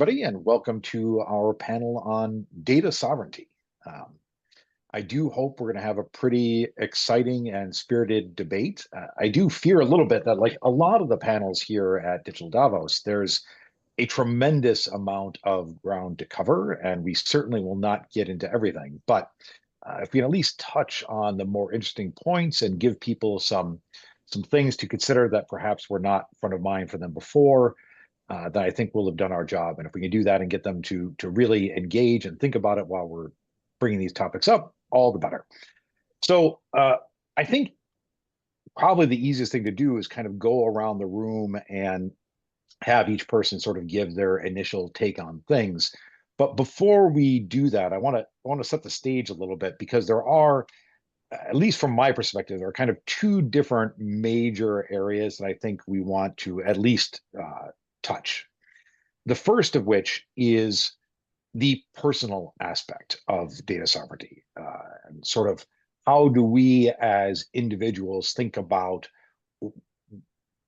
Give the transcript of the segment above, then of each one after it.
everybody, and welcome to our panel on data sovereignty. Um, I do hope we're going to have a pretty exciting and spirited debate. I do fear a little bit that, like a lot of the panels here at Digital Davos, there's a tremendous amount of ground to cover, and we certainly will not get into everything. But if we can at least touch on the more interesting points and give people some things to consider that perhaps were not front of mind for them before, that I think we'll have done our job. And if we can do that and get them to really engage and think about it while we're bringing these topics up, all the better. So I think probably the easiest thing to do is kind of go around the room and have each person sort of give their initial take on things. But before we do that, I want to set the stage a little bit because there are, at least from my perspective, there are kind of two different major areas that I think we want to at least touch. The first of which is the personal aspect of data sovereignty, and sort of how do we as individuals think about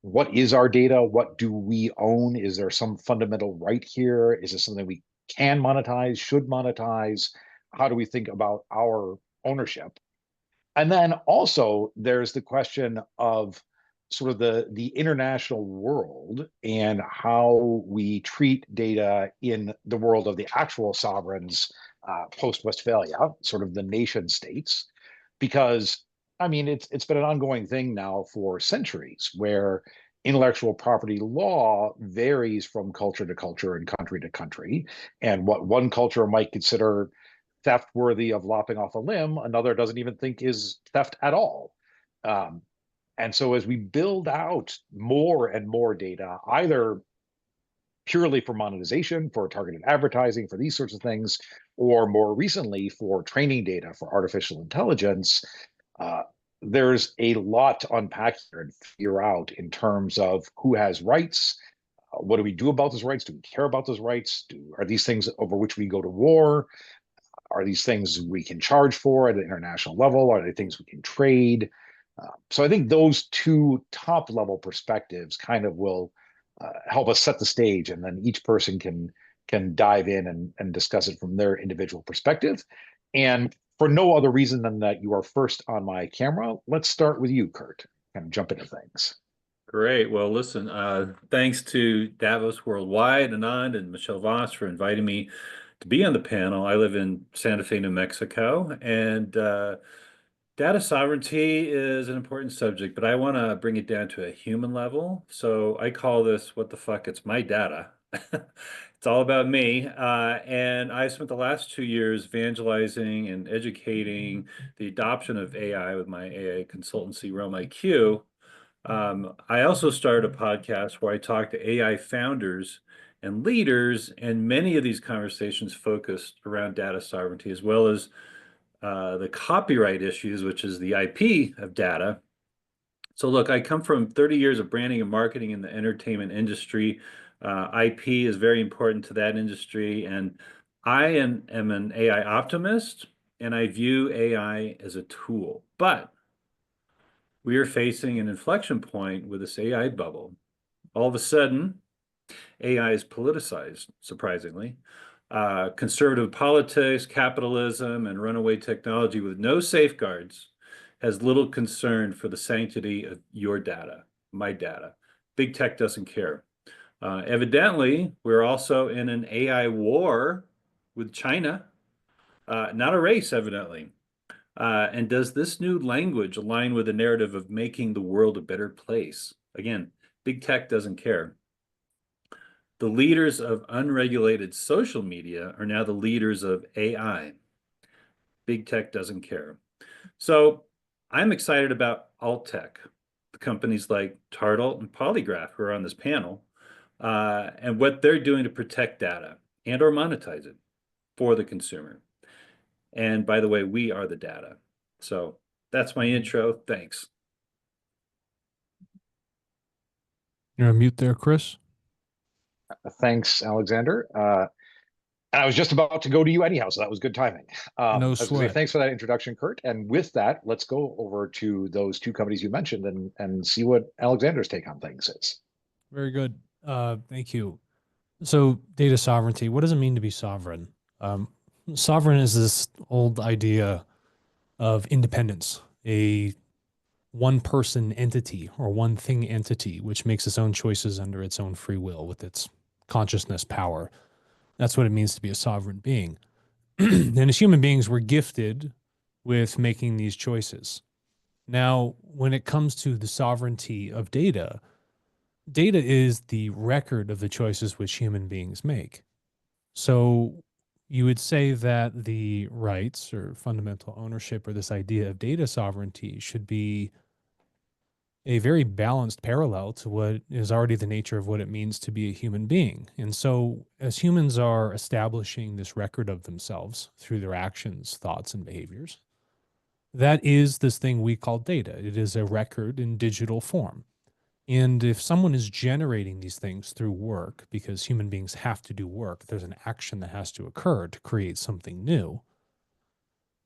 what is our data? What do we own? Is there some fundamental right here? Is it something we can monetize, should monetize? How do we think about our ownership? And then also there's the question of sort of the international world and how we treat data in the world of the actual sovereigns post Westphalia, sort of the nation states, because I mean it's been an ongoing thing now for centuries where intellectual property law varies from culture to culture and country to country, and what one culture might consider theft worthy of lopping off a limb, another doesn't even think is theft at all. Um, and so as we build out more and more data, either purely for monetization, for targeted advertising, for these sorts of things, or more recently for training data for artificial intelligence, uh, there's a lot to unpack here and figure out in terms of who has rights. What do we do about those rights? Do we care about those rights? Are these things over which we go to war? Are these things we can charge for at an international level? Are they things we can trade? So I think those two top level perspectives kind of will help us set the stage, and then each person can dive in and discuss it from their individual perspective. And for no other reason than that you are first on my camera, let's start with you, Kurt, and jump into things. Great. Well, listen, thanks to Davos Worldwide, Anand and Michelle Voss for inviting me to be on the panel. I live in Santa Fe, New Mexico, and data sovereignty is an important subject, but I want to bring it down to a human level. So I call this, what the fuck, it's my data. It's all about me. And I spent the last 2 years evangelizing and educating the adoption of AI with my AI consultancy, Realm IQ. I also started a podcast where I talk to AI founders and leaders, and many of these conversations focused around data sovereignty, as well as the copyright issues, which is the IP of data. So look, I come from 30 years of branding and marketing in the entertainment industry. IP is very important to that industry, and I am an AI optimist, and I view AI as a tool. But we are facing an inflection point with this AI bubble. All of a sudden, AI is politicized, surprisingly. Conservative politics, capitalism, and runaway technology with no safeguards has little concern for the sanctity of your data, my data. Big tech doesn't care. Evidently, we're also in an AI war with China, not a race, evidently. And does this new language align with the narrative of making the world a better place? Again, big tech doesn't care. The leaders of unregulated social media are now the leaders of AI. Big tech doesn't care. So I'm excited about alt tech, the companies like Tardalt and Polygraph who are on this panel, and what they're doing to protect data and or monetize it for the consumer. And by the way, we are the data. So that's my intro. Thanks. You're on mute there, Chris. Thanks, Alexander. And I was just about to go to you anyhow, so that was good timing. No I was gonna say, sweat. thanks for that introduction, Kurt. And with that, let's go over to those two companies you mentioned and see what Alexander's take on things is. Very good. Thank you. So data sovereignty, what does it mean to be sovereign? Sovereign is this old idea of independence, a one person entity or one thing entity, which makes its own choices under its own free will with its consciousness power. That's what it means to be a sovereign being. And as human beings, we're gifted with making these choices. Now, when it comes to the sovereignty of data, data is the record of the choices which human beings make. So you would say that the rights or fundamental ownership or this idea of data sovereignty should be a very balanced parallel to what is already the nature of what it means to be a human being. And so, as humans are establishing this record of themselves through their actions, thoughts, and behaviors, that is this thing we call data. It is a record in digital form. And if someone is generating these things through work, because human beings have to do work, there's an action that has to occur to create something new.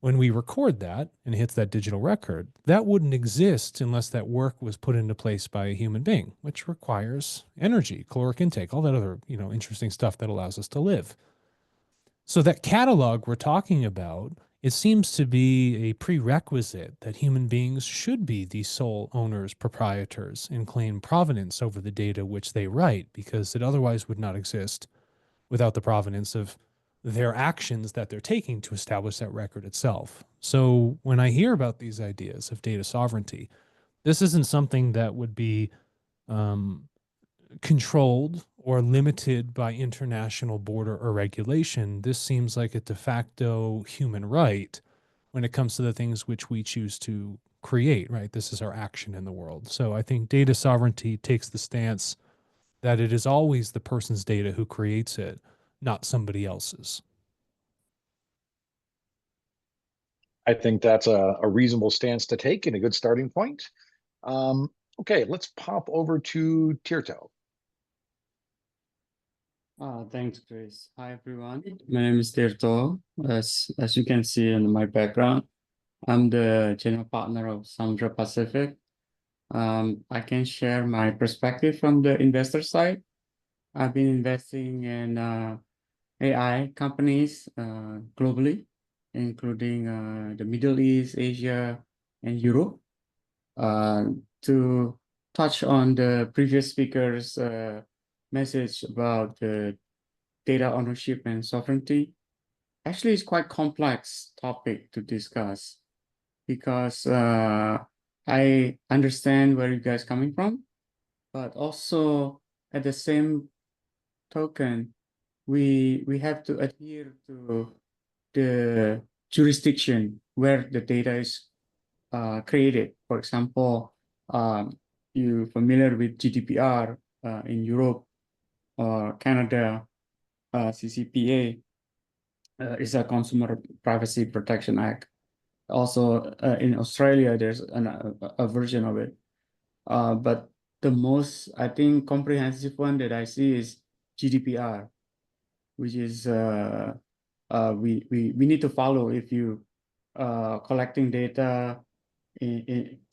When we record that and it hits that digital record, that wouldn't exist unless that work was put into place by a human being, which requires energy, caloric intake, all that other, interesting stuff that allows us to live. So that catalog we're talking about, it seems to be a prerequisite that human beings should be the sole owners, proprietors, and claim provenance over the data which they write, because it otherwise would not exist without the provenance of their actions that they're taking to establish that record itself. So when I hear about these ideas of data sovereignty, this isn't something that would be um, controlled or limited by international border or regulation. This seems like a de facto human right when it comes to the things which we choose to create, right? This is our action in the world. So I think data sovereignty takes the stance that it is always the person's data who creates it, not somebody else's. I think that's a reasonable stance to take and a good starting point. Um, okay, let's pop over to Tirto. Thanks, Chris. Hi, everyone. My name is Tirto. As you can see in my background, I'm the general partner of Samudra Pacific. I can share my perspective from the investor side. I've been investing in AI companies globally, including the Middle East, Asia, and Europe. To touch on the previous speaker's message about the data ownership and sovereignty, actually it's quite complex topic to discuss because I understand where you guys coming from, but also at the same token, we have to adhere to the jurisdiction where the data is created. For example, you familiar with GDPR in Europe or Canada, CCPA is a Consumer Privacy Protection Act. Also in Australia, there's a version of it. But the most, I think, comprehensive one that I see is GDPR, which is we need to follow if you collecting data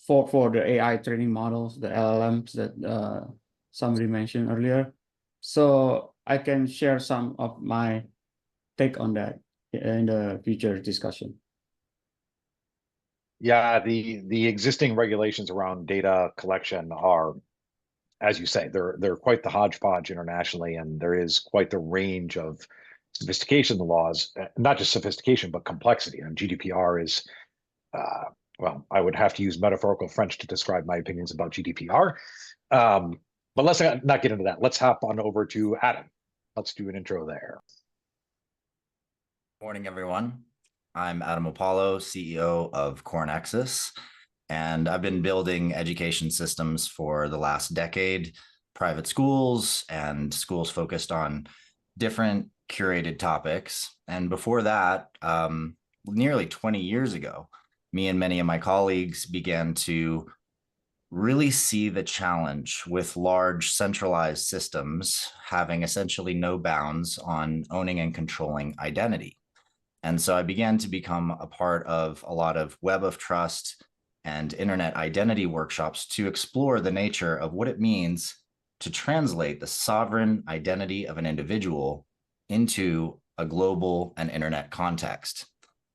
for the AI training models, the LLMs that somebody mentioned earlier. So I can share some of my take on that in the future discussion. Yeah, the existing regulations around data collection are, as you say, they're quite the hodgepodge internationally, and there is quite the range of sophistication in the laws, not just sophistication, but complexity. And GDPR is, well, I would have to use metaphorical French to describe my opinions about GDPR. But let's not get into that. Let's hop on over to Adam. Let's do an intro there. Morning, everyone. I'm Adam Apollo, CEO of CoreNexus, and I've been building education systems for the last decade, private schools and schools focused on different curated topics. And before that, nearly 20 years ago, me and many of my colleagues began to really see the challenge with large centralized systems having essentially no bounds on owning and controlling identity. And so I began to become a part of a lot of Web of Trust and internet identity workshops to explore the nature of what it means to translate the sovereign identity of an individual into a global and internet context.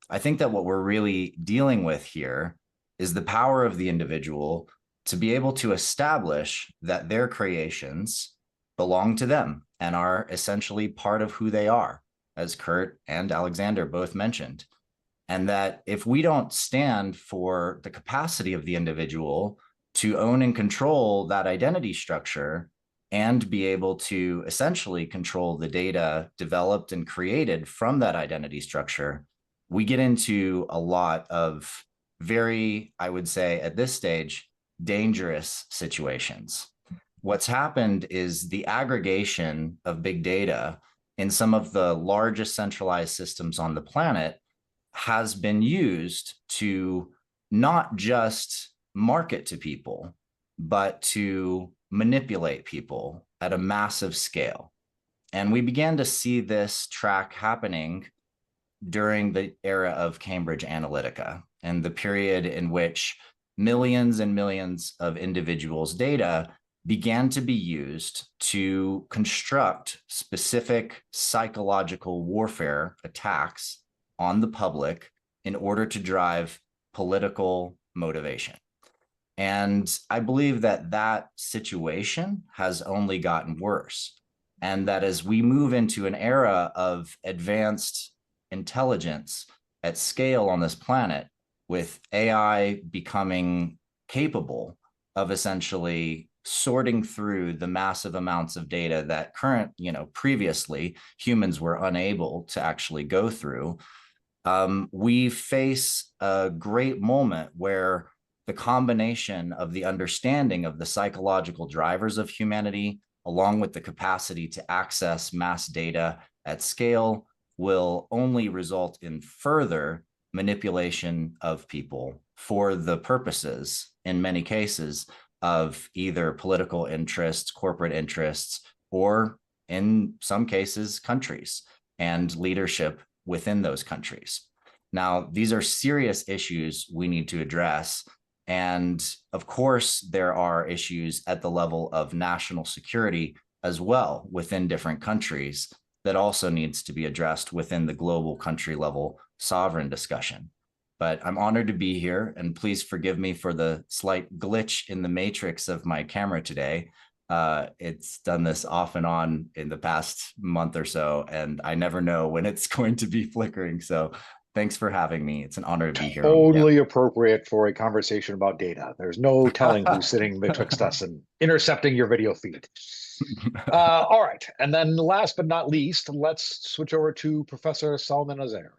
I think that what we're really dealing with here is the power of the individual to be able to establish that their creations belong to them and are essentially part of who they are, as Kurt and Alexander both mentioned. And that if we don't stand for the capacity of the individual to own and control that identity structure and be able to essentially control the data developed and created from that identity structure, we get into a lot of very, I would say at this stage, dangerous situations. What's happened is the aggregation of big data in some of the largest centralized systems on the planet has been used to not just market to people, but to manipulate people at a massive scale. And we began to see this track happening during the era of Cambridge Analytica and the period in which millions and millions of individuals' data began to be used to construct specific psychological warfare attacks on the public in order to drive political motivation. And I believe that that situation has only gotten worse. And that as we move into an era of advanced intelligence at scale on this planet, with AI becoming capable of essentially sorting through the massive amounts of data that previously humans were unable to actually go through, we face a great moment where the combination of the understanding of the psychological drivers of humanity, along with the capacity to access mass data at scale, will only result in further manipulation of people for the purposes, in many cases, of either political interests, corporate interests, or in some cases, countries and leadership within those countries. Now, these are serious issues we need to address. And of course, there are issues at the level of national security as well within different countries that also needs to be addressed within the global country level sovereign discussion. But I'm honored to be here, and please forgive me for the slight glitch in the matrix of my camera today. It's done this off and on in the past month or so, and I never know when it's going to be flickering. So thanks for having me. It's an honor to be here. Totally appropriate for a conversation about data. There's no telling who's sitting betwixt us and intercepting your video feed. All right. And then last but not least, let's switch over to Professor Salman Azer.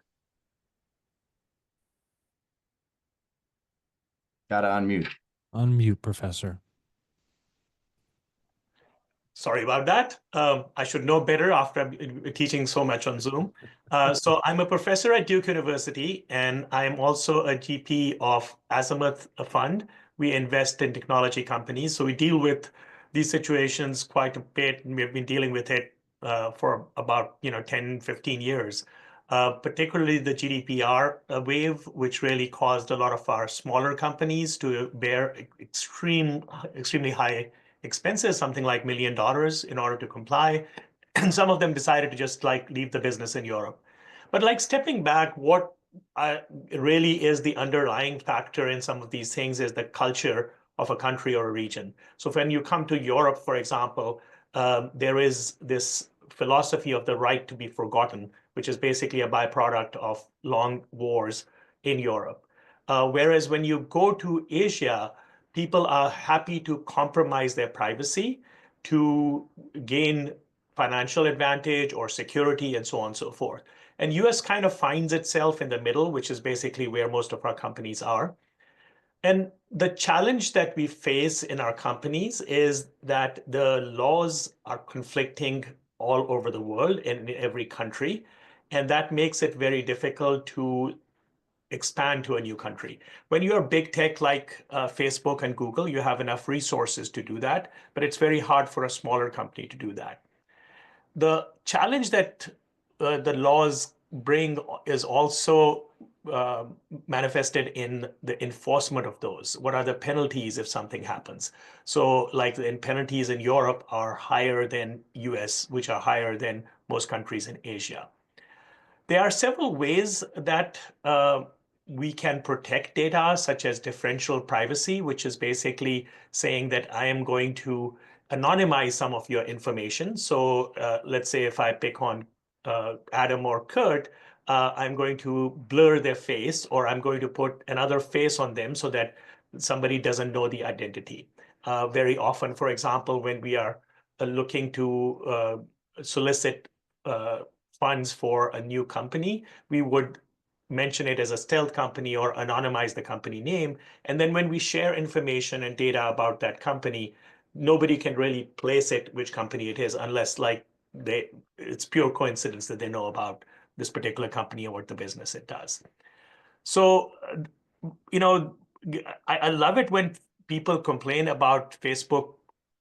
Gotta unmute. Unmute, Professor. Sorry about that. I should know better after teaching so much on Zoom. So I'm a professor at Duke University, and I'm also a GP of Azimuth Fund. We invest in technology companies. So we deal with these situations quite a bit, and we've been dealing with it for about 10, 15 years. Particularly the GDPR wave, which really caused a lot of our smaller companies to bear extremely high expenses, something like $1 million in order to comply. And some of them decided to just leave the business in Europe. But stepping back, what really is the underlying factor in some of these things is the culture of a country or a region. So when you come to Europe, for example, there is this philosophy of the right to be forgotten, which is basically a byproduct of long wars in Europe. Whereas when you go to Asia, people are happy to compromise their privacy to gain financial advantage or security and so on and so forth. And US kind of finds itself in the middle, which is basically where most of our companies are. And the challenge that we face in our companies is that the laws are conflicting all over the world in every country. And that makes it very difficult to expand to a new country. When you're big tech like Facebook and Google, you have enough resources to do that, but it's very hard for a smaller company to do that. The challenge that the laws bring is also manifested in the enforcement of those? What are the penalties if something happens? So like the penalties in Europe are higher than US, which are higher than most countries in Asia. There are several ways that we can protect data, such as differential privacy, which is basically saying that I am going to anonymize some of your information. So let's say if I pick on Adam or Kurt, I'm going to blur their face, or I'm going to put another face on them so that somebody doesn't know the identity. Very often, for example, when we are looking to solicit funds for a new company, we would mention it as a stealth company or anonymize the company name. And then when we share information and data about that company, nobody can really place it which company it is unless like it's pure coincidence that they know about this particular company and what the business it does. So, you know, I love it when people complain about Facebook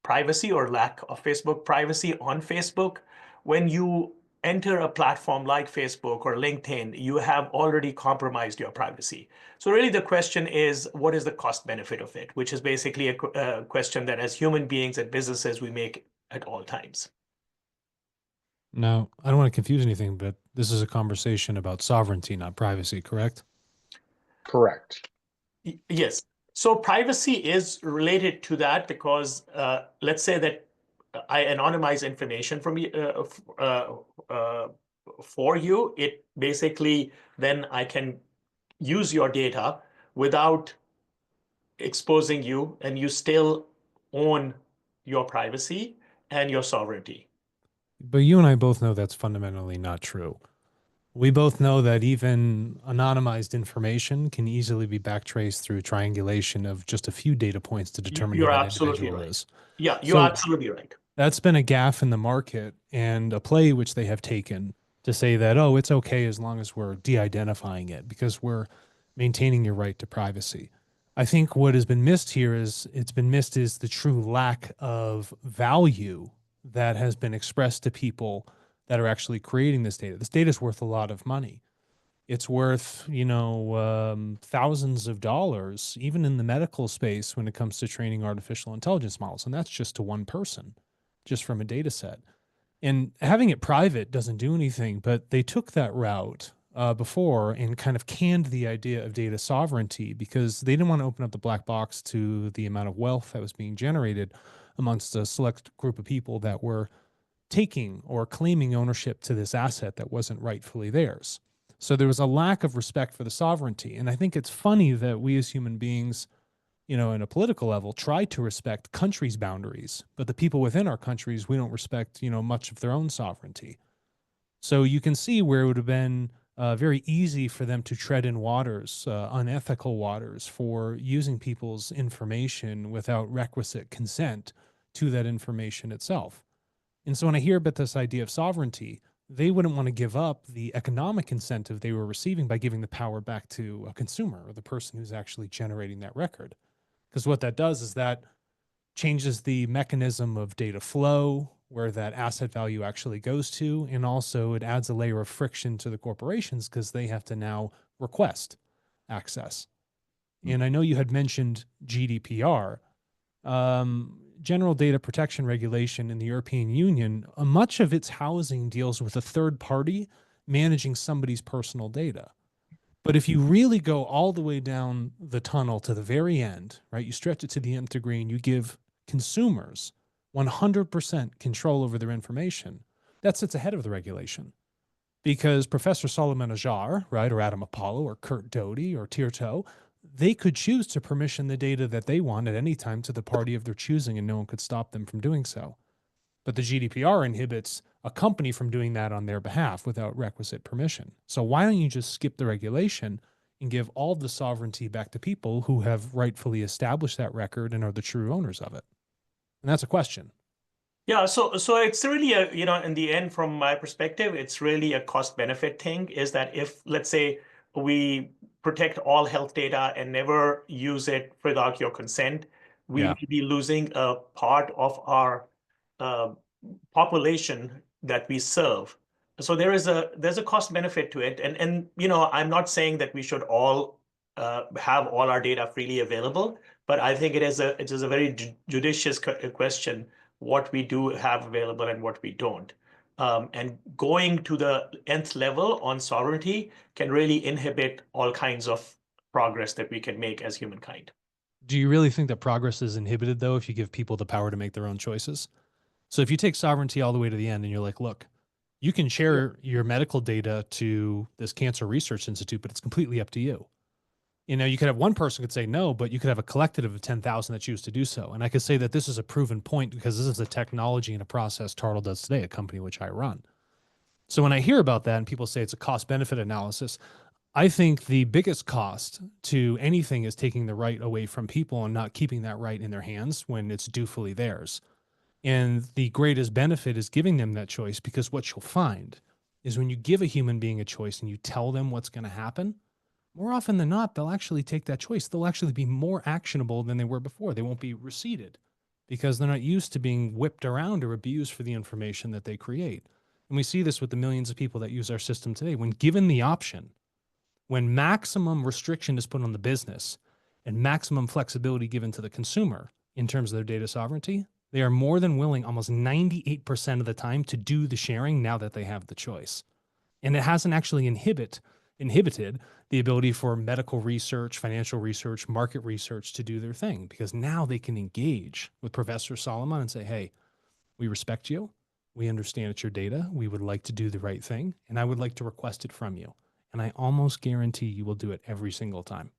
privacy or lack of Facebook privacy on Facebook. When you enter a platform like Facebook or LinkedIn, you have already compromised your privacy. So really the question is, what is the cost benefit of it? Which is basically a question that as human beings and businesses, we make at all times. Now, I don't want to confuse anything, but this is a conversation about sovereignty, not privacy, correct? Correct. Yes. So privacy is related to that because let's say that I anonymize information from you for you. It basically then I can use your data without exposing you, and you still own your privacy and your sovereignty. But you and I both know that's fundamentally not true. We both know that even anonymized information can easily be backtraced through triangulation of just a few data points to determine who You're that absolutely individual right. is. Yeah, you're So absolutely right. that's been a gaffe in the market and a play which they have taken to say that, oh, it's okay as long as we're de-identifying it because we're maintaining your right to privacy. I think what has been missed here is the true lack of value that has been expressed to people that are actually creating this data. This data is worth a lot of money. It's worth, thousands of dollars, even in the medical space when it comes to training artificial intelligence models. And that's just to one person, just from a data set. And having it private doesn't do anything, but they took that route before and kind of canned the idea of data sovereignty because they didn't want to open up the black box to the amount of wealth that was being generated amongst a select group of people that were taking or claiming ownership to this asset that wasn't rightfully theirs. So there was a lack of respect for the sovereignty. And I think it's funny that we as human beings, in a political level, try to respect countries' boundaries, but the people within our countries, we don't respect, much of their own sovereignty. So you can see where it would have been very easy for them to tread in waters, unethical waters, for using people's information without requisite consent to that information itself. And so when I hear about this idea of sovereignty, they wouldn't want to give up the economic incentive they were receiving by giving the power back to a consumer or the person who's actually generating that record. Because what that does is that changes the mechanism of data flow, where that asset value actually goes to. And also it adds a layer of friction to the corporations because they have to now request access. And I know you had mentioned GDPR. General Data Protection Regulation in the European Union, much of its housing deals with a third party managing somebody's personal data. But if you really go all the way down the tunnel to the very end, right, you stretch it to the nth degree and you give consumers 100% control over their information, that sits ahead of the regulation. Because Professor Solomon Ajar, right, or Adam Apollo, or Kurt Doty, or Tirto, they could choose to permission the data that they want at any time to the party of their choosing, and no one could stop them from doing so. But the GDPR inhibits a company from doing that on their behalf without requisite permission. So why don't you just skip the regulation and give all the sovereignty back to people who have rightfully established that record and are the true owners of it? And that's a question. Yeah, so it's really in the end, from my perspective, it's really a cost benefit thing, is that if, let's say, we protect all health data and never use it without your consent, we Yeah. may be losing a part of our population that we serve So there's a cost benefit to it, and I'm not saying that we should all have all our data freely available, but I think it is a very judicious question what we do have available and what we don't. And going to the nth level on sovereignty can really inhibit all kinds of progress that we can make as humankind. Do you really think that progress is inhibited, though, if you give people the power to make their own choices? So if you take sovereignty all the way to the end and you're like, look, you can share your medical data to this cancer research institute, but it's completely up to you. You could have one person could say no, but you could have a collective of 10,000 that choose to do so. And I could say that this is a proven point because this is a technology and a process Tartle does today, a company which I run. So when I hear about that and people say it's a cost benefit analysis, I think the biggest cost to anything is taking the right away from people and not keeping that right in their hands when it's dutifully theirs. And the greatest benefit is giving them that choice, because what you'll find is when you give a human being a choice and you tell them what's going to happen, more often than not, they'll actually take that choice. They'll actually be more actionable than they were before. They won't be receded because they're not used to being whipped around or abused for the information that they create. And we see this with the millions of people that use our system today. When given the option, when maximum restriction is put on the business and maximum flexibility given to the consumer in terms of their data sovereignty, they are more than willing almost 98% of the time to do the sharing now that they have the choice. And it hasn't actually inhibited the ability for medical research, financial research, market research to do their thing, because now they can engage with Professor Solomon and say, hey, we respect you. We understand it's your data. We would like to do the right thing, and I would like to request it from you. And I almost guarantee you will do it every single time.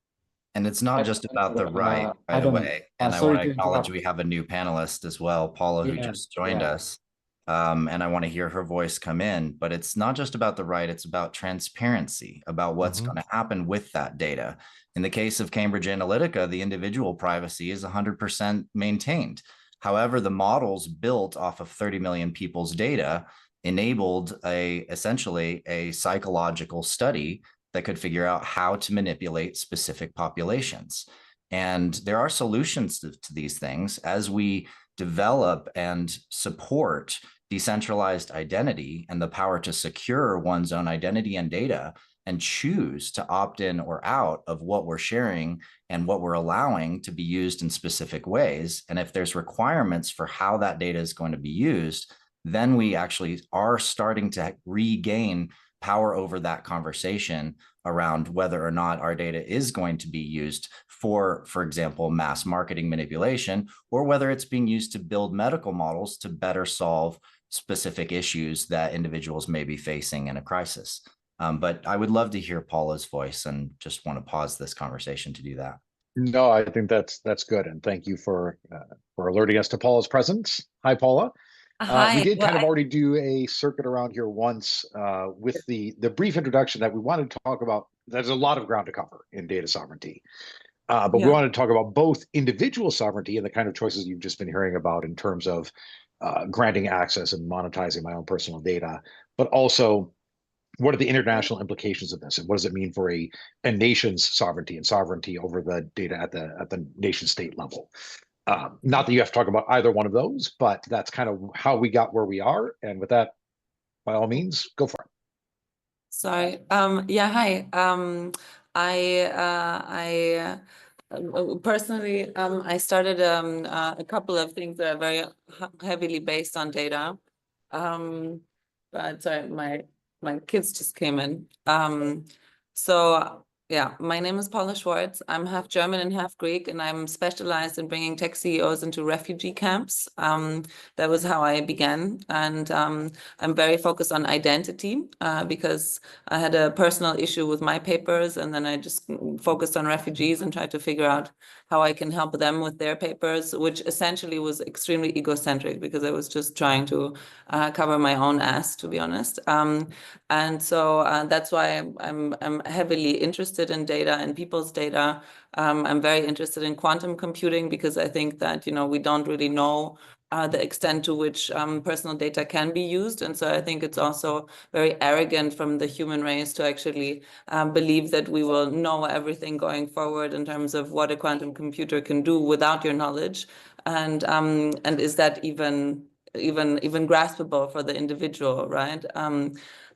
And it's not just about the right Adam, away. And I sorry want to to acknowledge interrupt. we have a new panelist as well, Paula, who just joined us. And I want to hear her voice come in, but it's not just about the right, it's about transparency, about what's going to happen with that data. In the case of Cambridge Analytica, the individual privacy is 100% maintained. However, the models built off of 30 million people's data enabled essentially a psychological study that could figure out how to manipulate specific populations. And there are solutions to these things as we develop and support decentralized identity and the power to secure one's own identity and data and choose to opt in or out of what we're sharing and what we're allowing to be used in specific ways. And if there's requirements for how that data is going to be used, then we actually are starting to regain power over that conversation around whether or not our data is going to be used for example, mass marketing manipulation, or whether it's being used to build medical models to better solve specific issues that individuals may be facing in a crisis. But I would love to hear Paula's voice and just want to pause this conversation to do that. No, I think that's good, and thank you for alerting us to Paula's presence. Hi, Paula. Hi. We did kind of already do a circuit around here once with the brief introduction that we wanted to talk about. There's a lot of ground to cover in data sovereignty, but we wanted to talk about both individual sovereignty and the kind of choices you've just been hearing about in terms of granting access and monetizing my own personal data, but also what are the international implications of this, and what does it mean for a nation's sovereignty and sovereignty over the data at the nation state level. Not that you have to talk about either one of those, but that's kind of how we got where we are. And with that, by all means, go for it. Sorry. Yeah, hi. I personally, I started a couple of things that are very heavily based on data. But sorry, my kids just came in. So yeah, my name is Paula Schwartz. I'm half German and half Greek, and I'm specialized in bringing tech CEOs into refugee camps. That was how I began. And I'm very focused on identity because I had a personal issue with my papers, and then I just focused on refugees and tried to figure out how I can help them with their papers, which essentially was extremely egocentric because I was just trying to cover my own ass, to be honest. And so that's why I'm heavily interested in data and people's data. I'm very interested in quantum computing because I think that, we don't really know the extent to which personal data can be used. And so I think it's also very arrogant from the human race to actually believe that we will know everything going forward in terms of what a quantum computer can do without your knowledge. And is that even graspable for the individual, right?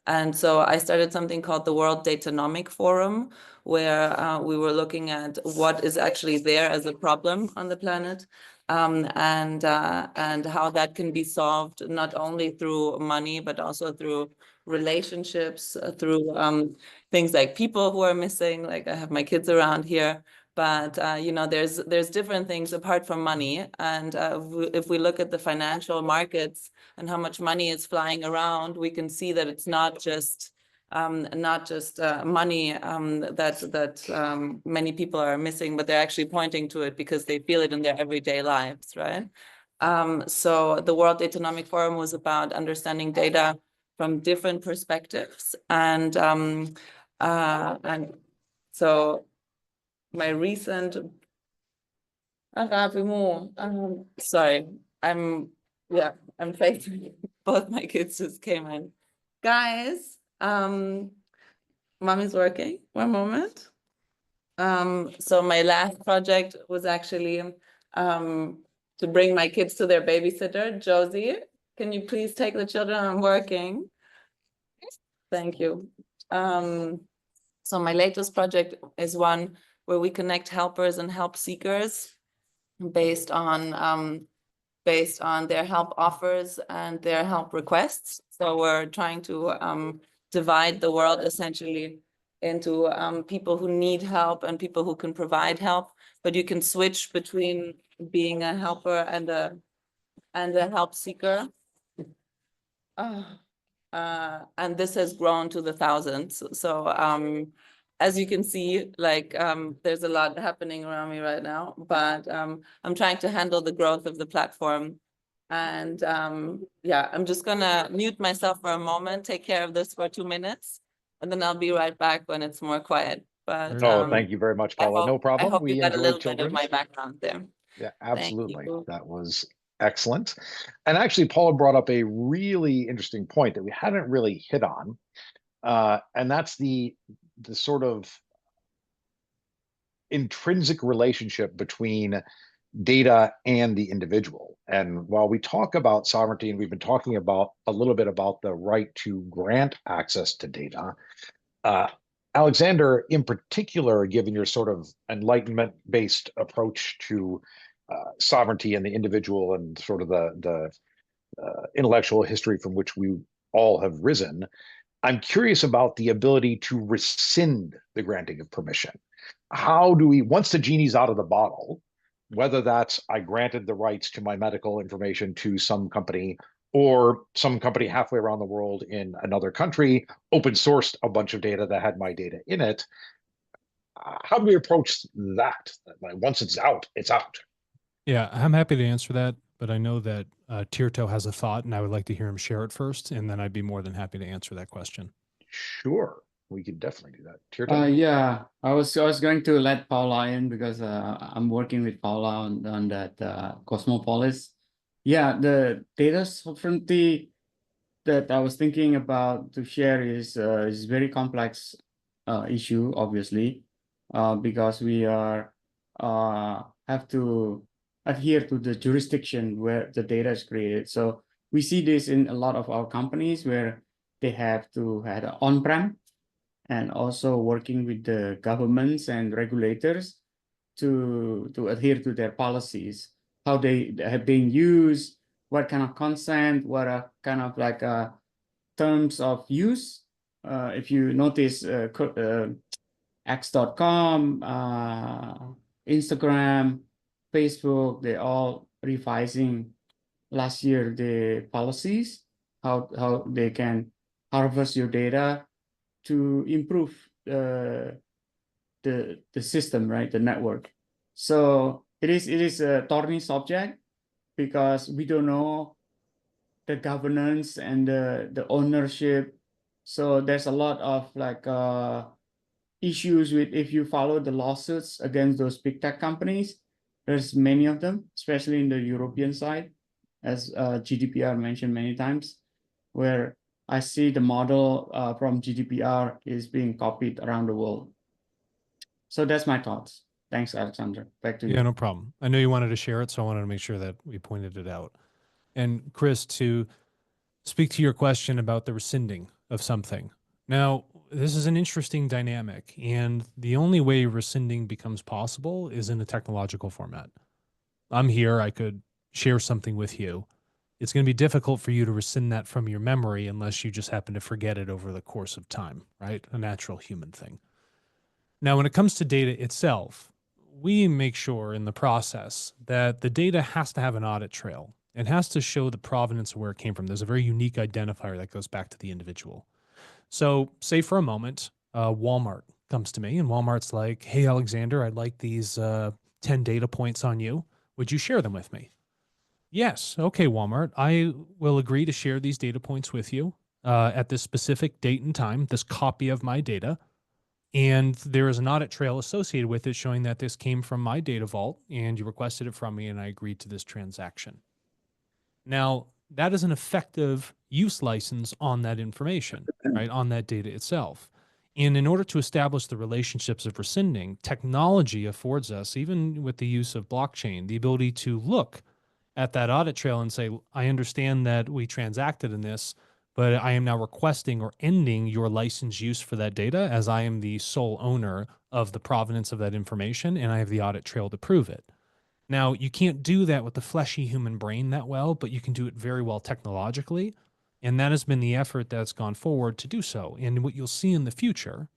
And so I started something called the World Datanomic Forum, where we were looking at what is actually there as a problem on the planet, and how that can be solved not only through money, but also through relationships, through things like people who are missing. Like I have my kids around here, but there's different things apart from money. And if we look at the financial markets and how much money is flying around, we can see that it's not just money that many people are missing, but they're actually pointing to it because they feel it in their everyday lives, right? So the World Economic Forum was about understanding data from different perspectives, and so my recent sorry, I'm facing both my kids just came in. Guys, mommy's working. One moment. So my last project was actually to bring my kids to their babysitter. Josie, can you please take the children? I'm working. Thank you. So my latest project is one where we connect helpers and help seekers based on their help offers and their help requests. So we're trying to divide the world essentially into people who need help and people who can provide help, but you can switch between being a helper and a help seeker. And this has grown to the thousands. So as you can see, like there's a lot happening around me right now, but I'm trying to handle the growth of the platform. And yeah, I'm just gonna mute myself for a moment, take care of this for 2 minutes, and then I'll be right back when it's more quiet. But Oh, thank you very much, Paula. No I problem. hope We you got a enjoyed little bit children. of my background there. Yeah, Thank absolutely. you. That was excellent. And actually, Paula brought up a really interesting point that we hadn't really hit on. And that's the sort of intrinsic relationship between data and the individual. And while we talk about sovereignty, and we've been talking about a little bit about the right to grant access to data, Alexander, in particular, given your sort of enlightenment-based approach to sovereignty and the individual and sort of the intellectual history from which we all have risen, I'm curious about the ability to rescind the granting of permission. How do we, once the genie's out of the bottle, whether that's I granted the rights to my medical information to some company or some company halfway around the world in another country open sourced a bunch of data that had my data in it, how do we approach that? Like, once it's out, it's out. Yeah, I'm happy to answer that, but I know that Tirto has a thought, and I would like to hear him share it first, and then I'd be more than happy to answer that question. Sure, we could definitely do that. Tirto? Yeah, I was going to let Paula in because I'm working with Paula on that Cosmopolis. Yeah, the data sovereignty that I was thinking about to share is very complex issue, obviously, because we are have to adhere to the jurisdiction where the data is created. So we see this in a lot of our companies where they have to have on-prem and also working with the governments and regulators to adhere to their policies, how they have been used, what kind of consent, what are kind of like terms of use. If you notice X.com, Instagram, Facebook, they all revising last year the policies, how they can harvest your data to improve the system, right? The network. So it is a thorny subject because we don't know the governance and the ownership. So there's a lot of like issues with if you follow the lawsuits against those big tech companies. There's many of them, especially in the European side, as GDPR mentioned many times, where I see the model from GDPR is being copied around the world. So that's my thoughts. Thanks, Alexander. Back to you. Yeah, no problem. I know you wanted to share it, so I wanted to make sure that we pointed it out. And Chris, to speak to your question about the rescinding of something. Now, this is an interesting dynamic, and the only way rescinding becomes possible is in a technological format. I'm here, I could share something with you. It's going to be difficult for you to rescind that from your memory unless you just happen to forget it over the course of time, right? A natural human thing. Now, when it comes to data itself, we make sure in the process that the data has to have an audit trail. It has to show the provenance of where it came from. There's a very unique identifier that goes back to the individual. So, say for a moment, Walmart comes to me and Walmart's like, hey, Alexander, I'd like these 10 data points on you. Would you share them with me? Yes. Okay, Walmart. I will agree to share these data points with you at this specific date and time, this copy of my data. And there is an audit trail associated with it showing that this came from my data vault and you requested it from me and I agreed to this transaction. Now, that is an effective use license on that information, right? On that data itself. And in order to establish the relationships of rescinding, technology affords us, even with the use of blockchain, the ability to look at that audit trail and say, I understand that we transacted in this, but I am now requesting or ending your license use for that data as I am the sole owner of the provenance of that information and I have the audit trail to prove it. Now, you can't do that with the fleshy human brain that well, but you can do it very well technologically. And that has been the effort that's gone forward to do so. And what you'll see in the future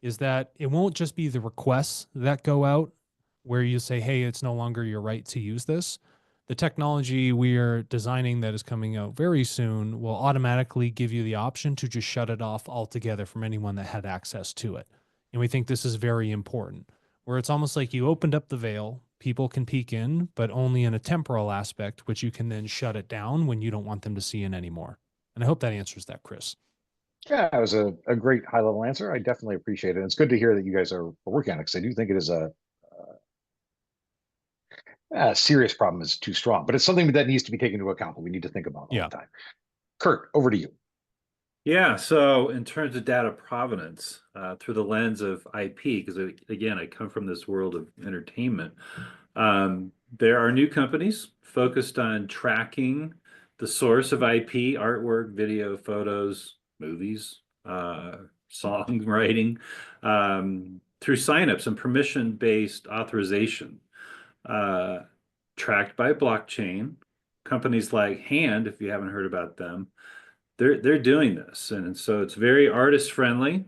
is that it won't just be the requests that go out where you say, hey, it's no longer your right to use this. The technology we are designing that is coming out very soon will automatically give you the option to just shut it off altogether from anyone that had access to it. And we think this is very important, where it's almost like you opened up the veil, people can peek in, but only in a temporal aspect, which you can then shut it down when you don't want them to see in anymore. And I hope that answers that, Chris. Yeah, it was a great high level answer. I definitely appreciate it. And it's good to hear that you guys are working on it because I do think it is a serious problem is too strong, but it's something that needs to be taken into account that we need to think about all the time. Kurt, over to you. Yeah, so in terms of data provenance, through the lens of IP, because again, I come from this world of entertainment, there are new companies focused on tracking the source of IP, artwork, video, photos, movies, songwriting, through signups and permission-based authorization, tracked by blockchain. Companies like Hand, if you haven't heard about them, they're doing this, and so it's very artist friendly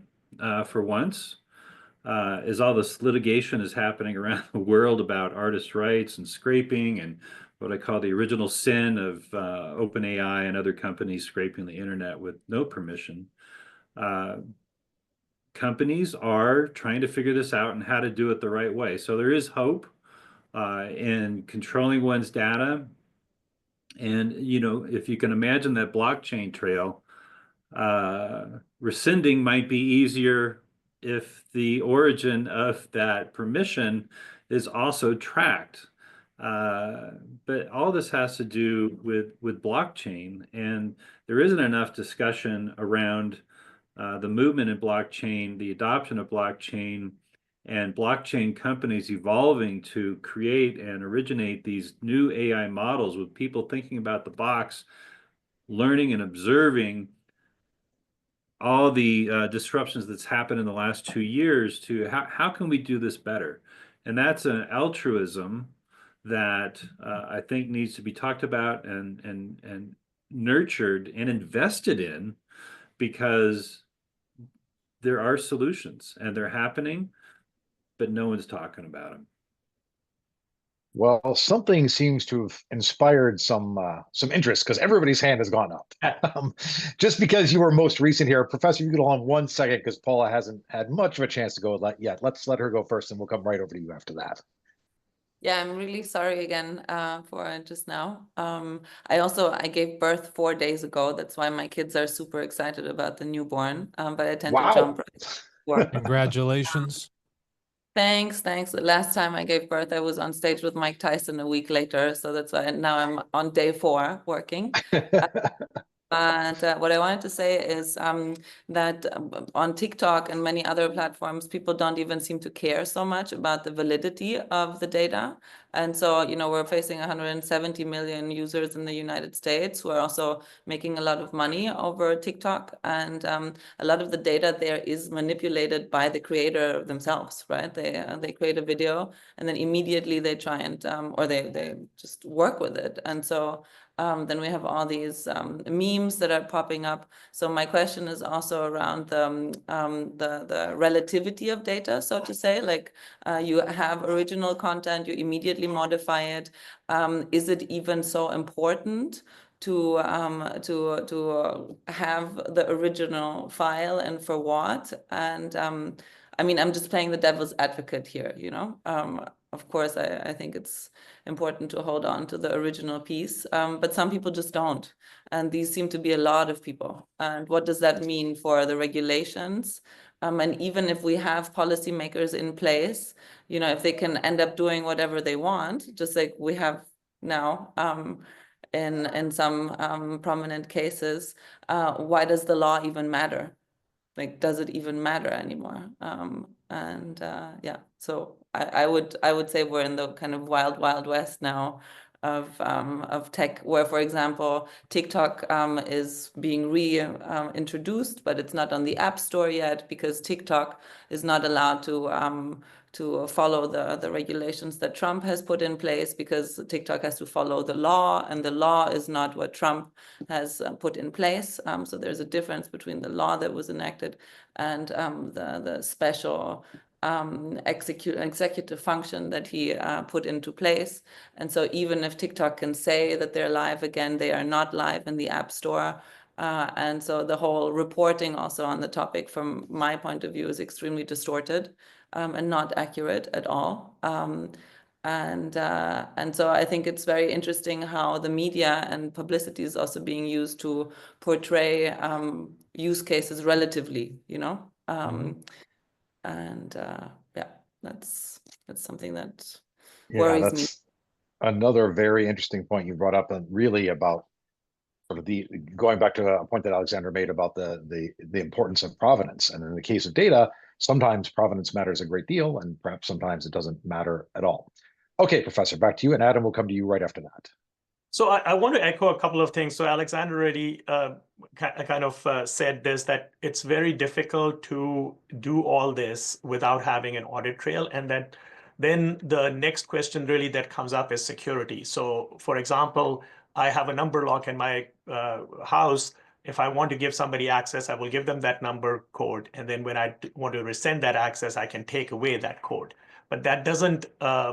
for once. As all this litigation is happening around the world about artist rights and scraping and what I call the original sin of OpenAI and other companies scraping the internet with no permission. Companies are trying to figure this out and how to do it the right way. So there is hope in controlling one's data. And, you know, if you can imagine that blockchain trail, rescinding might be easier if the origin of that permission is also tracked. But all this has to do with blockchain, and there isn't enough discussion around the movement in blockchain, the adoption of blockchain, and blockchain companies evolving to create and originate these new AI models with people thinking about the box, learning and observing all the disruptions that's happened in the last 2 years to how can we do this better? And that's an altruism that I think needs to be talked about and nurtured and invested in, because there are solutions and they're happening, but no one's talking about them. Well, something seems to have inspired some interest because everybody's hand has gone up. Just because you were most recent here, Professor, you get along 1 second because Paula hasn't had much of a chance to go yet. Let's let her go first, and we'll come right over to you after that. Yeah, I'm really sorry again for just now. I gave birth 4 days ago. That's why my kids are super excited about the newborn. But I tend to jump right to work. Congratulations. Thanks. The last time I gave birth, I was on stage with Mike Tyson a week later. So that's why now I'm on day 4 working. But what I wanted to say is that on TikTok and many other platforms, people don't even seem to care so much about the validity of the data. And so, you know, we're facing 170 million users in the United States who are also making a lot of money over TikTok. And a lot of the data there is manipulated by the creator themselves, right? They create a video and then immediately they try and, or they just work with it. And so then we have all these memes that are popping up. So my question is also around the relativity of data, so to say. Like you have original content, you immediately modify it. Is it even so important to have the original file, and for what? And I mean, I'm just playing the devil's advocate here, you know. Of course, I think it's important to hold on to the original piece, but some people just don't. And these seem to be a lot of people. And what does that mean for the regulations? And even if we have policymakers in place, you know, if they can end up doing whatever they want, just like we have now in some prominent cases, why does the law even matter? Like, does it even matter anymore? Yeah, so I would say we're in the kind of wild west now of tech, where, for example, TikTok is being reintroduced, but it's not on the App Store yet because TikTok is not allowed to follow the regulations that Trump has put in place, because TikTok has to follow the law, and the law is not what Trump has put in place. So there's a difference between the law that was enacted and the special executive function that he put into place. And so even if TikTok can say that they're live again, they are not live in the App Store. And so the whole reporting also on the topic, from my point of view, is extremely distorted and not accurate at all. And so I think it's very interesting how the media and publicity is also being used to portray use cases relatively, you know. And yeah, that's something that worries me. That's another very interesting point you brought up, and really about sort of the going back to a point that Alexander made about the importance of provenance. And in the case of data, sometimes provenance matters a great deal, and perhaps sometimes it doesn't matter at all. Okay, Professor, back to you, and Adam will come to you right after that. So I want to echo a couple of things. So Alexander already kind of said this, that it's very difficult to do all this without having an audit trail. And that then the next question really that comes up is security. So for example, I have a number lock in my house. If I want to give somebody access, I will give them that number code. And then when I want to rescind that access, I can take away that code. But that doesn't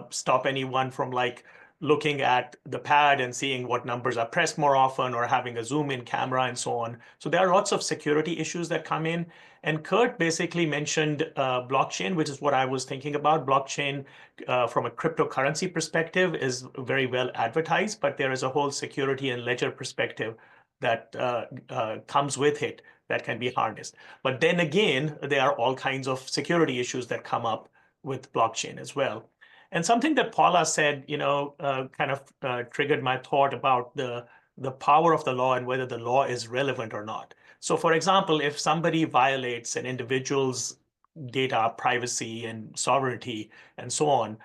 stop anyone from like looking at the pad and seeing what numbers are pressed more often, or having a zoom in camera and so on. So there are lots of security issues that come in. And Kurt basically mentioned blockchain, which is what I was thinking about. Blockchain from a cryptocurrency perspective is very well advertised, but there is a whole security and ledger perspective that comes with it that can be harnessed. But then again, there are all kinds of security issues that come up with blockchain as well. And something that Paula said, you know, kind of triggered my thought about the power of the law and whether the law is relevant or not. So for example, if somebody violates an individual's data privacy and sovereignty and so on,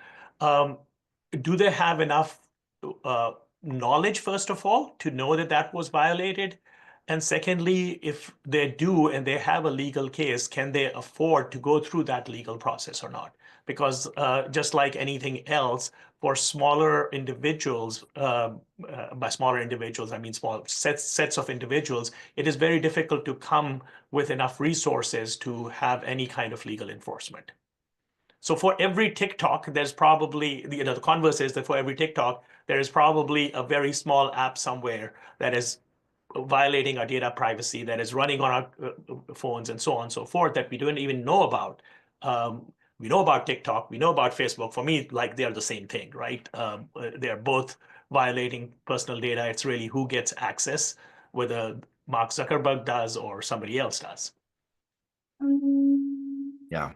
do they have enough knowledge, first of all, to know that that was violated? And secondly, if they do and they have a legal case, can they afford to go through that legal process or not? Because just like anything else, for smaller individuals, by smaller individuals, I mean small sets of individuals, it is very difficult to come with enough resources to have any kind of legal enforcement. So for every TikTok, there's probably, you know, the converse is that for every TikTok, there is probably a very small app somewhere that is violating our data privacy, that is running on our phones and so on and so forth, that we don't even know about. We know about TikTok, we know about Facebook. For me, like, they're the same thing, right? They're both violating personal data. It's really who gets access, whether Mark Zuckerberg does or somebody else does. Yeah.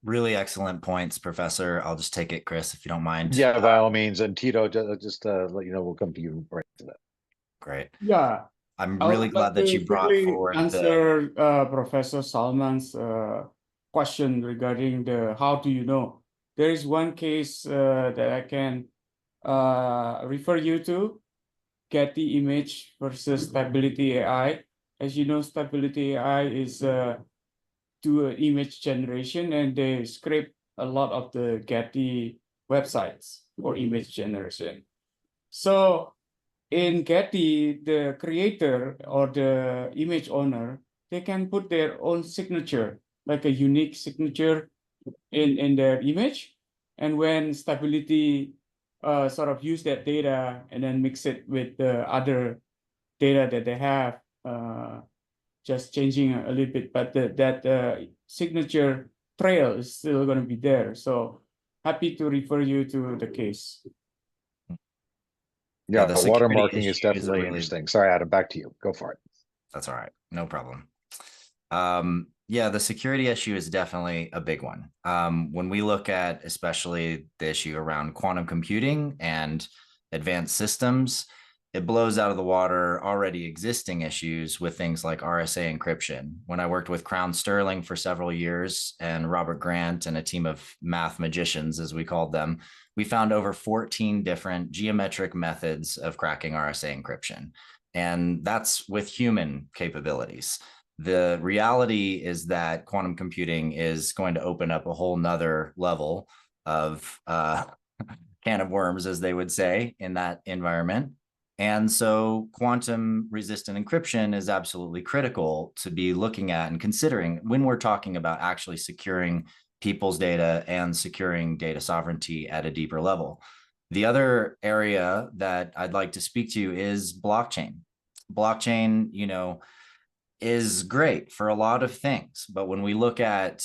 Really excellent points, Professor. I'll just take it, Chris, if you don't mind. Yeah, by all means. And Tito, just let you know, we'll come to you right after that. Great. Yeah. I'm I would really like glad that to you brought quickly forward the, answer Professor Salman's question regarding the how do you know. There is one case that I can refer you to, Getty image versus Stability AI. As you know, Stability AI is do image generation, and they scrape a lot of the Getty websites for image generation. So in Getty, the creator or the image owner, they can put their own signature, like a unique signature in their image. And when Stability sort of use that data and then mix it with the other data that they have, just changing a little bit, but that signature trail is still going to be there. So happy to refer you to the case. Yeah, Yeah, the security watermarking issue is is a definitely really- interesting. Sorry, Adam, back to you. Go for it. That's all right. No problem. Yeah, the security issue is definitely a big one. When we look at especially the issue around quantum computing and advanced systems, it blows out of the water already existing issues with things like RSA encryption. When I worked with Crown Sterling for several years and Robert Grant and a team of math magicians, as we called them, we found over 14 different geometric methods of cracking RSA encryption. And that's with human capabilities. The reality is that quantum computing is going to open up a whole nother level of can of worms, as they would say, in that environment. And so quantum resistant encryption is absolutely critical to be looking at and considering when we're talking about actually securing people's data and securing data sovereignty at a deeper level. The other area that I'd like to speak to is blockchain. Blockchain, you know, is great for a lot of things. But when we look at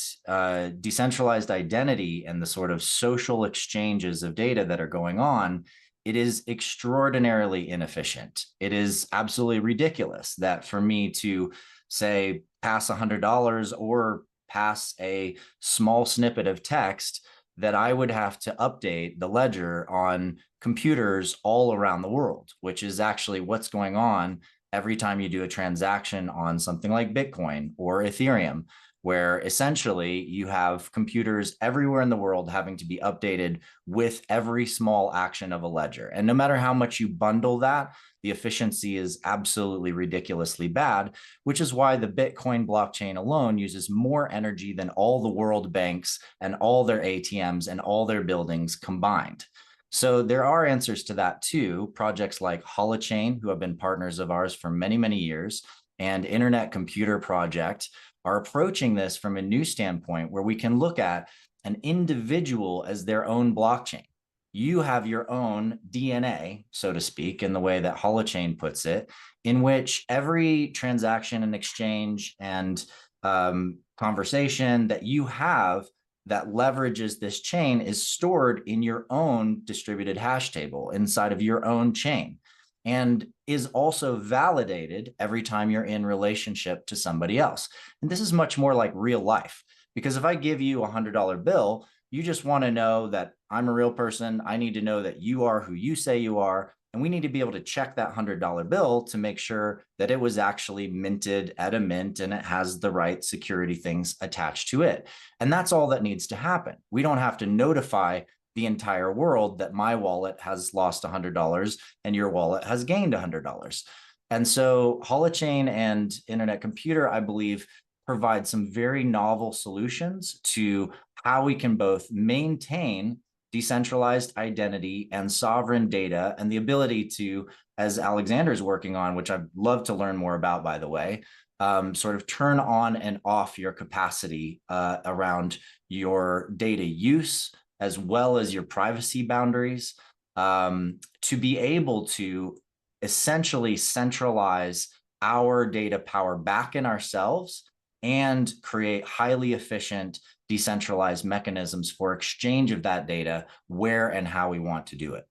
decentralized identity and the sort of social exchanges of data that are going on, it is extraordinarily inefficient. It is absolutely ridiculous that for me to say pass $100 or pass a small snippet of text, that I would have to update the ledger on computers all around the world, which is actually what's going on every time you do a transaction on something like Bitcoin or Ethereum, where essentially you have computers everywhere in the world having to be updated with every small action of a ledger. And no matter how much you bundle that, the efficiency is absolutely ridiculously bad, which is why the Bitcoin blockchain alone uses more energy than all the world banks and all their ATMs and all their buildings combined. So there are answers to that too. Projects like Holochain, who have been partners of ours for many, many years, and Internet Computer Project are approaching this from a new standpoint where we can look at an individual as their own blockchain. You have your own DNA, so to speak, in the way that Holochain puts it, in which every transaction and exchange and conversation that you have that leverages this chain is stored in your own distributed hash table inside of your own chain, and is also validated every time you're in relationship to somebody else. And this is much more like real life, because if I give you a $100 bill, you just want to know that I'm a real person. I need to know that you are who you say you are. And we need to be able to check that $100 bill to make sure that it was actually minted at a mint and it has the right security things attached to it. And that's all that needs to happen. We don't have to notify the entire world that my wallet has lost $100 and your wallet has gained $100. And so Holochain and Internet Computer, I believe, provide some very novel solutions to how we can both maintain decentralized identity and sovereign data, and the ability to, as Alexander's working on, which I'd love to learn more about, by the way, sort of turn on and off your capacity around your data use, as well as your privacy boundaries, to be able to essentially centralize our data power back in ourselves and create highly efficient decentralized mechanisms for exchange of that data where and how we want to do it.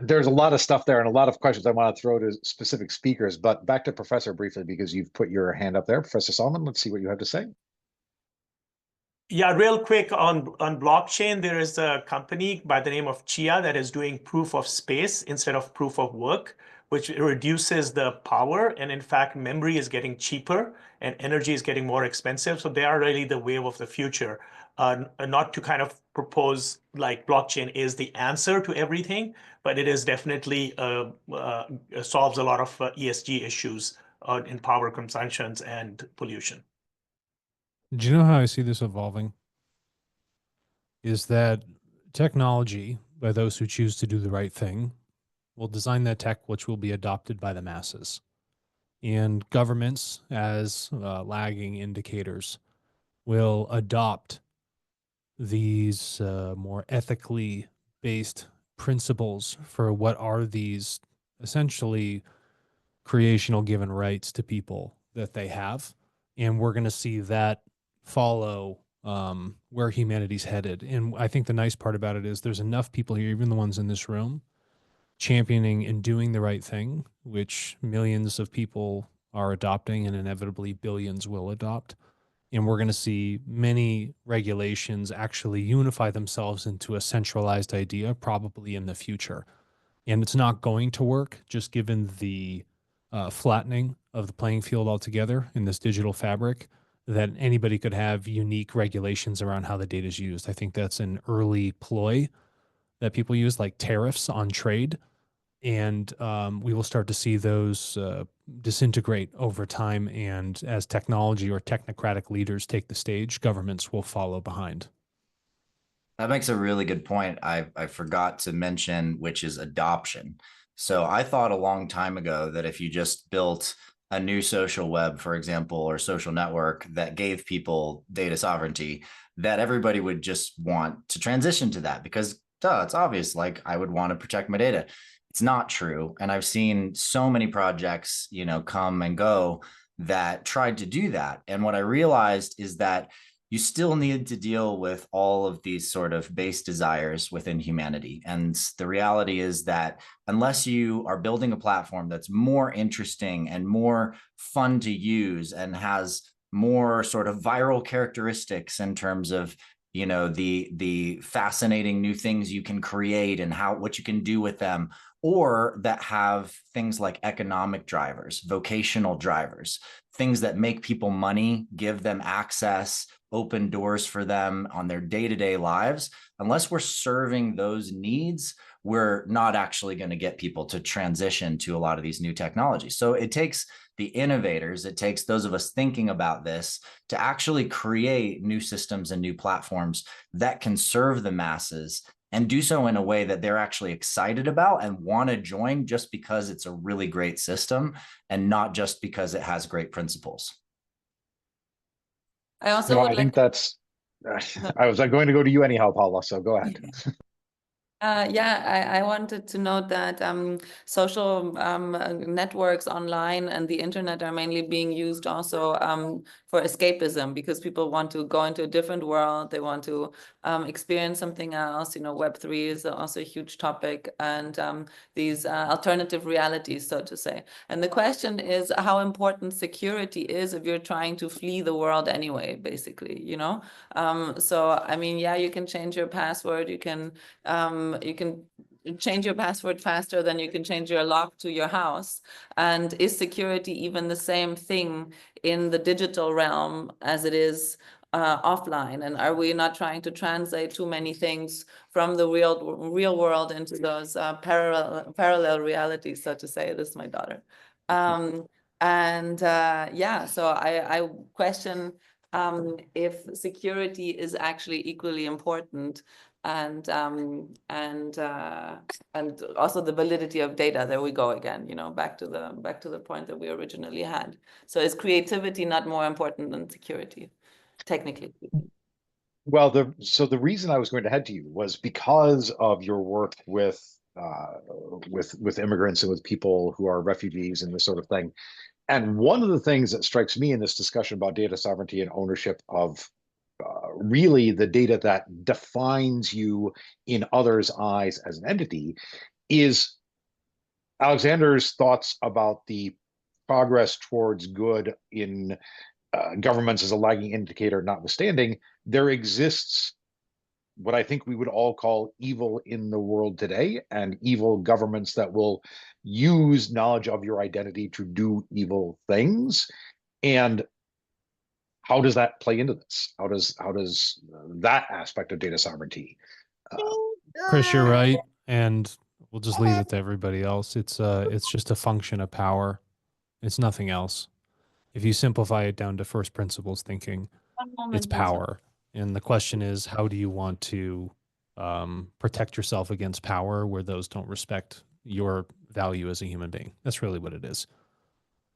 There's a lot of stuff there and a lot of questions I want to throw to specific speakers, but back to Professor briefly, because you've put your hand up there. Professor Solomon, let's see what you have to say. Yeah, real quick on blockchain, there is a company by the name of Chia that is doing proof of space instead of proof of work, which reduces the power. And in fact, memory is getting cheaper and energy is getting more expensive. So they are really the wave of the future. Not to kind of propose like blockchain is the answer to everything, but it is definitely solves a lot of ESG issues in power consumptions and pollution. Do you know how I see this evolving? Is that technology, by those who choose to do the right thing, will design that tech which will be adopted by the masses. And governments, as lagging indicators, will adopt these more ethically based principles for what are these essentially creational given rights to people that they have. And we're going to see that follow where humanity's headed. And I think the nice part about it is there's enough people here, even the ones in this room, championing and doing the right thing, which millions of people are adopting and inevitably billions will adopt. And we're going to see many regulations actually unify themselves into a centralized idea, probably in the future. And it's not going to work, just given the flattening of the playing field altogether in this digital fabric, that anybody could have unique regulations around how the data is used. I think that's an early ploy that people use, like tariffs on trade. And we will start to see those disintegrate over time. And as technology or technocratic leaders take the stage, governments will follow behind. That makes a really good point. I forgot to mention, which is adoption. So I thought a long time ago that if you just built a new social web, for example, or social network that gave people data sovereignty, that everybody would just want to transition to that because, duh, it's obvious. Like I would want to protect my data. It's not true. And I've seen so many projects, come and go that tried to do that. And what I realized is that you still need to deal with all of these sort of base desires within humanity. And the reality is that unless you are building a platform that's more interesting and more fun to use and has more sort of viral characteristics in terms of the fascinating new things you can create and what you can do with them, or that have things like economic drivers, vocational drivers, things that make people money, give them access, open doors for them on their day-to-day lives. Unless we're serving those needs, we're not actually going to get people to transition to a lot of these new technologies. So it takes the innovators, it takes those of us thinking about this to actually create new systems and new platforms that can serve the masses and do so in a way that they're actually excited about and want to join just because it's a really great system and not just because it has great principles. I also No, would I think like. that's. I was going to go to you anyhow, Paula. So go ahead. Yeah, I wanted to note that social networks online and the internet are mainly being used also for escapism, because people want to go into a different world. They want to experience something else. Web3 is also a huge topic, and these alternative realities, so to say. And the question is how important security is if you're trying to flee the world anyway, basically, So, I mean, yeah, you can change your password. You can change your password faster than you can change your lock to your house. And is security even the same thing in the digital realm as it is offline? And are we not trying to translate too many things from the real world into those parallel realities, so to say? This is my daughter. Yeah, so I question if security is actually equally important, and also the validity of data. There we go again, back to the point that we originally had. So is creativity not more important than security, technically? Well, the reason I was going to head to you was because of your work with immigrants and with people who are refugees and this sort of thing. And one of the things that strikes me in this discussion about data sovereignty and ownership of really the data that defines you in others' eyes as an entity is Alexander's thoughts about the progress towards good in governments as a lagging indicator notwithstanding, there exists what I think we would all call evil in the world today, and evil governments that will use knowledge of your identity to do evil things. And how does that play into this? How does that aspect of data sovereignty? Chris, you're right, and we'll just leave it to everybody else. It's just a function of power. It's nothing else. If you simplify it down to first principles thinking, it's power. And the question is, how do you want to protect yourself against power where those don't respect your value as a human being? That's really what it is.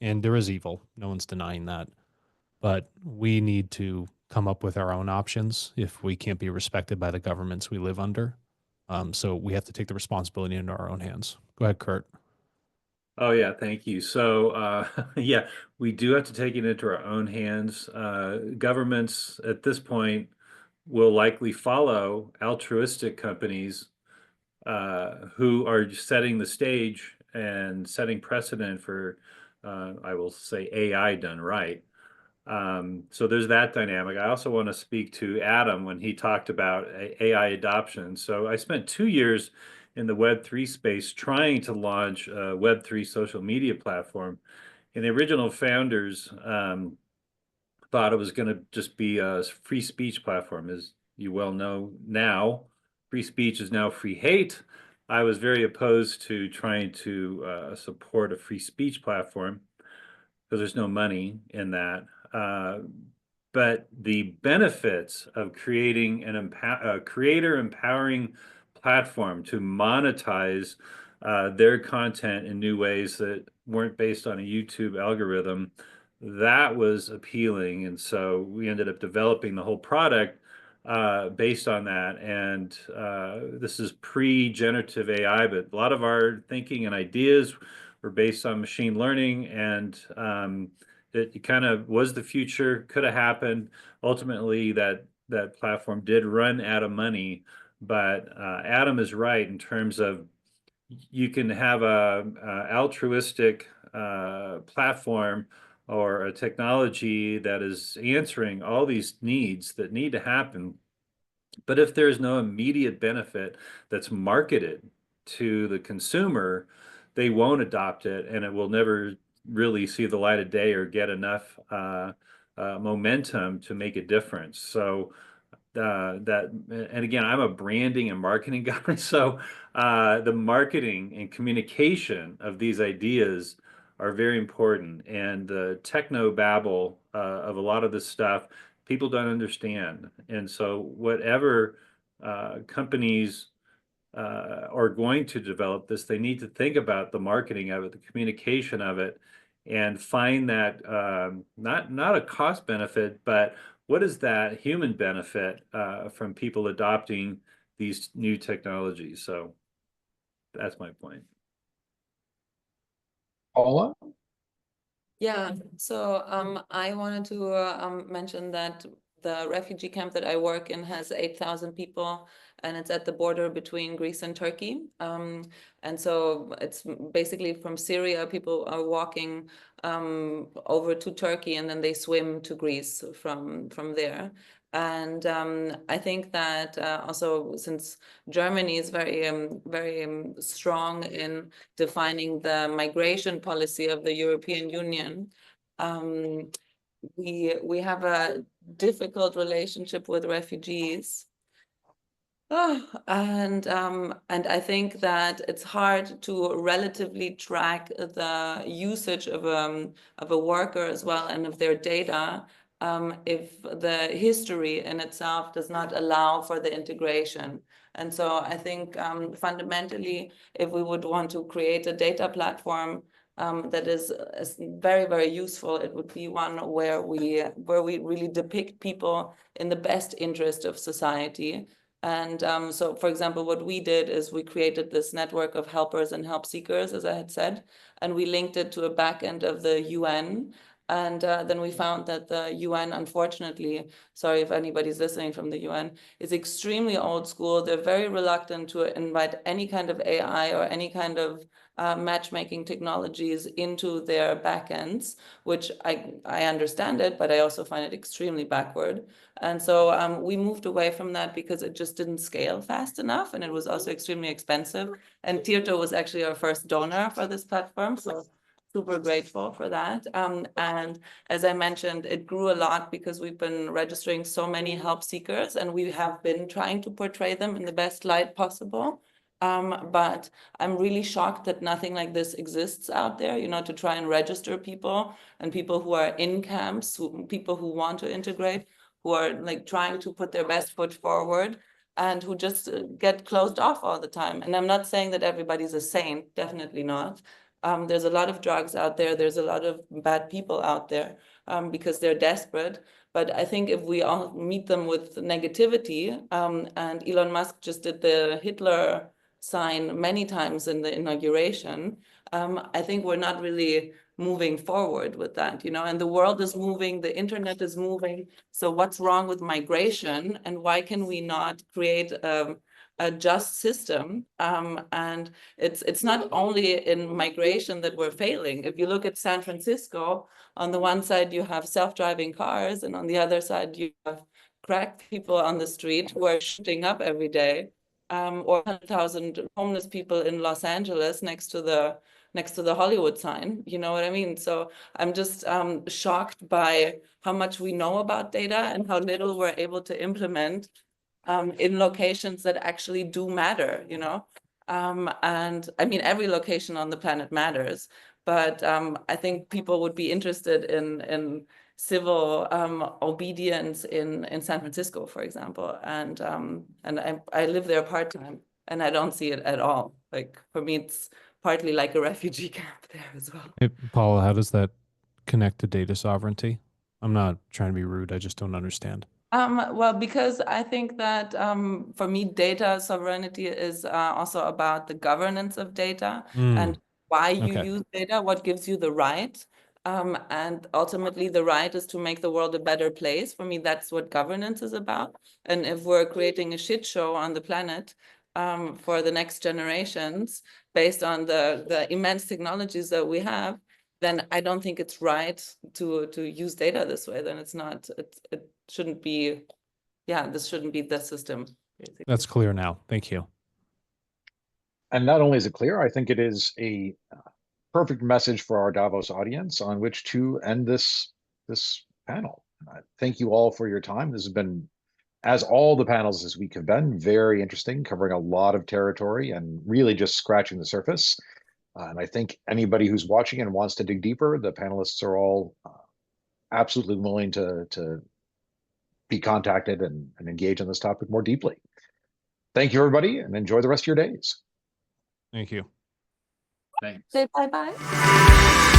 And there is evil. No one's denying that. But we need to come up with our own options if we can't be respected by the governments we live under. So we have to take the responsibility into our own hands. Go ahead, Kurt. Oh yeah, thank you. So yeah, we do have to take it into our own hands. Governments at this point will likely follow altruistic companies who are setting the stage and setting precedent for, I will say, AI done right. So there's that dynamic. I also want to speak to Adam when he talked about AI adoption. So I spent 2 years in the Web3 space trying to launch a Web3 social media platform. And the original founders thought it was going to just be a free speech platform. As you well know now, free speech is now free hate. I was very opposed to trying to support a free speech platform because there's no money in that. But the benefits of creating a creator empowering platform to monetize their content in new ways that weren't based on a YouTube algorithm, that was appealing. And so we ended up developing the whole product based on that. And this is pre-generative AI, but a lot of our thinking and ideas were based on machine learning, and it kind of was the future, could have happened. Ultimately, that platform did run out of money, but Adam is right in terms of you can have a altruistic platform or a technology that is answering all these needs that need to happen. But if there's no immediate benefit that's marketed to the consumer, they won't adopt it, and it will never really see the light of day or get enough momentum to make a difference. So and again, I'm a branding and marketing guy, so the marketing and communication of these ideas are very important. And the techno babble of a lot of this stuff, people don't understand. And so whatever companies are going to develop this, they need to think about the marketing of it, the communication of it, and find that not a cost benefit, but what is that human benefit from people adopting these new technologies? So that's my point. Paula? Yeah, so I wanted to mention that the refugee camp that I work in has 8,000 people, and it's at the border between Greece and Turkey. And so it's basically from Syria, people are walking over to Turkey, and then they swim to Greece from there. And I think that also, since Germany is very strong in defining the migration policy of the European Union, we have a difficult relationship with refugees. And I think that it's hard to relatively track the usage of a worker as well and of their data if the history in itself does not allow for the integration. And so I think fundamentally, if we would want to create a data platform that is very, very useful, it would be one where we really depict people in the best interest of society. And so, for example, what we did is we created this network of helpers and help seekers, as I had said, and we linked it to a backend of the UN. And then we found that the UN, unfortunately, sorry if anybody's listening from the UN, is extremely old school. They're very reluctant to invite any kind of AI or any kind of matchmaking technologies into their backends, which I understand it, but I also find it extremely backward. And so we moved away from that because it just didn't scale fast enough, and it was also extremely expensive. And Tirto was actually our first donor for this platform, so super grateful for that. And as I mentioned, it grew a lot because we've been registering so many help seekers, and we have been trying to portray them in the best light possible. But I'm really shocked that nothing like this exists out there, to try and register people and people who are in camps, people who want to integrate, who are like trying to put their best foot forward, and who just get closed off all the time. And I'm not saying that everybody's a saint, definitely not. There's a lot of drugs out there. There's a lot of bad people out there because they're desperate. But I think if we all meet them with negativity, and Elon Musk just did the Hitler sign many times in the inauguration, I think we're not really moving forward with that, and the world is moving, the internet is moving. So what's wrong with migration, and why can we not create a just system? And it's not only in migration that we're failing. If you look at San Francisco, on the one side you have self-driving cars, and on the other side you have crack people on the street who are shooting up every day, or 100,000 homeless people in Los Angeles next to the Hollywood sign. You know what I mean? So I'm just shocked by how much we know about data and how little we're able to implement in locations that actually do matter, and I mean, every location on the planet matters, but I think people would be interested in civil obedience in San Francisco, for example, and I live there part-time, and I don't see it at all. Like, for me, it's partly like a refugee camp there as well. Hey, Paula, how does that connect to data sovereignty? I'm not trying to be rude. I just don't understand. Well, because I think that for me, data sovereignty is also about the governance of data and why you Okay. use data, what gives you the right. And ultimately, the right is to make the world a better place. For me, that's what governance is about. And if we're creating a shit show on the planet for the next generations based on the immense technologies that we have, then I don't think it's right to use data this way. Then it's not, it shouldn't be, this shouldn't be the system, basically. That's clear now. Thank you. And not only is it clear, I think it is a perfect message for our Davos audience on which to end this panel. Thank you all for your time. This has been, as all the panels this week have been, very interesting, covering a lot of territory and really just scratching the surface. And I think anybody who's watching and wants to dig deeper, the panelists are all absolutely willing to be contacted and engage on this topic more deeply. Thank you, everybody, and enjoy the rest of your days. Thank you. Thanks. Say bye-bye.